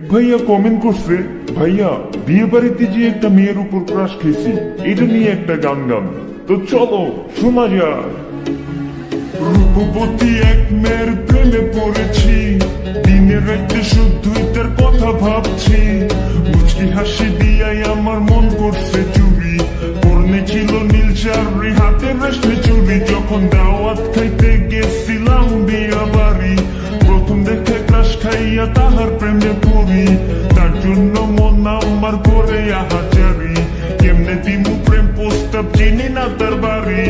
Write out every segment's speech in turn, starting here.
ভাইয়া কমেন্ট করছে, ভাইয়া বিয়ে বাড়িতে যে একটা মেয়ের উপর ক্রাশ খেয়েছি, এটা নিয়ে একটা গান গান। তো চলো শোনা যাক। রূপবতী এক মেয়ের প্রেমে পড়েছি, দিনের রাতে শুধুই তার কথা ভাবছি। মুচকি হাসি দিয়াই আমার মন করছে চুরি, পরনে ছিল নীল শাড়ি, হাতে রেশমি চুরি। যখন দাওয়াত খাইতে গেছিলাম বিয়া বাড়ি, প্রথম দেখে ক্রাশ খাইয়া তাহার প্রেমে পড়ি। তার জন্য মন আমার করে আহাজারি, কেমনে দিমু প্রেম প্রস্তাব, চিনি না তার বাড়ি।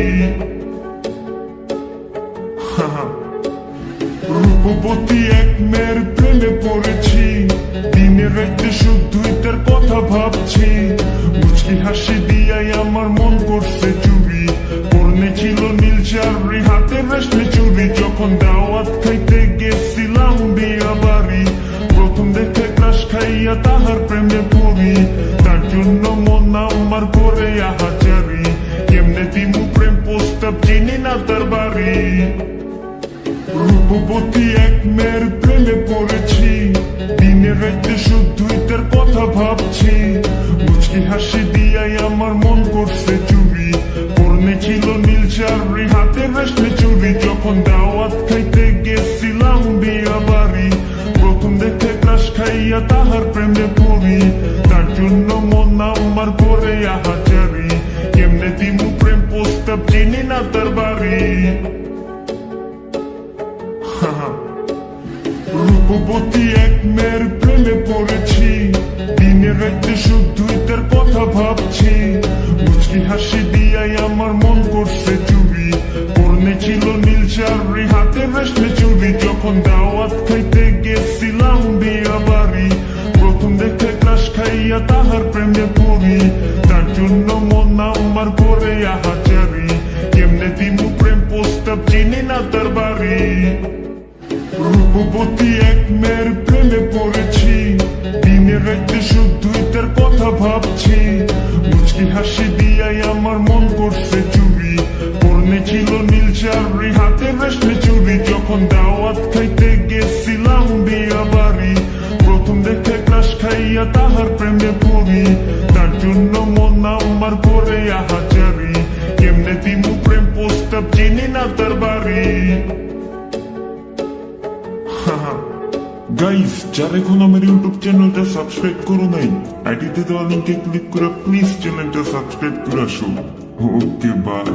রূপবতী এক মেয়ের প্রেমে পড়েছি, দিনের রাতে শুধুই তার কথা ভাবছি। মুচকি হাসি দিয়াই আমার মন করছে চুরি, পরনে ছিল নীল শাড়ি, হাতে রেশমি চুরি। যখন দাওয়াত খাইতে গেছিলাম বিয়া বাড়ি, প্রথম দেখে ক্রাশ খাইয়া তাহার প্রেমে পড়ি। তার জন্য মন আমার করে আহাজারি, কেমনে দিমু প্রেম প্রস্তাব, চিনি না তার বাড়ি। রূপবতী এক মেয়ের প্রেমে পড়েছি, দিনের রাতে শুধুই তার কথা ভাবছি। মুচকি হাসি দিয়াই আমার মন করছে চুরি, পরনে ছিল নীল শাড়ি, হাতে রেশমি চুরি। যখন দাওয়াত খাইতে গেছিলাম বিয়া বাড়ি, প্রথম দেখে ক্রাশ খাইয়া তাহার প্রেমে পড়ি। তার জন্য মন আমার করে আহাজারি, কেমনে দিমু প্রেম প্রস্তাব, চিনি না তার বাড়ি। রূপবতী এক মেয়ের প্রেমে পড়েছি, দিনের রাতে শুধুই তার কথা ভাবছি। মুচকি হাসি দিয়াই আমার মন করছে চুরি, পরনে ছিল নীল শাড়ি, হাতে রেশমি চুরি। যখন দাওয়াত খাইতে গেছিলাম বিয়া বাড়ি, প্রথম দেখে ক্রাশ খাইয়া তাহার প্রেমে পড়ি। তার জন্য মন আমার করে আহাজারি, কেমনে দিমু প্রেম প্রস্তাব, চিনি না তার বাড়ি। রূপবতী এক মেয়ের প্রেমে পড়েছি, দিনের রাতে শুধুই তার কথা ভাবছি। মুচকি হাসি দিয়াই আমার মন করছে চুরি, পরনে ছিল নীল শাড়ি, হাতে রেশমি চুরি। যখন দাওয়াত খাইতে গেছিলাম বিয়া বাড়ি, প্রথম দেখে ক্রাশ খাইয়া তাহার প্রেমে পড়ি। তার জন্য মন আমার করে আহাজারি, কেমনে দিমু প্রেম প্রস্তাব, চিনি না তার বাড়ি। গাইস, যারা এখন আমার ইউটিউব চ্যানেলটা সাবস্ক্রাইব করো নাই, আইডিতে দেওয়া লিঙ্কে ক্লিক করে প্লিজ চ্যানেলটা সাবস্ক্রাইব করে আসো। Okay bye.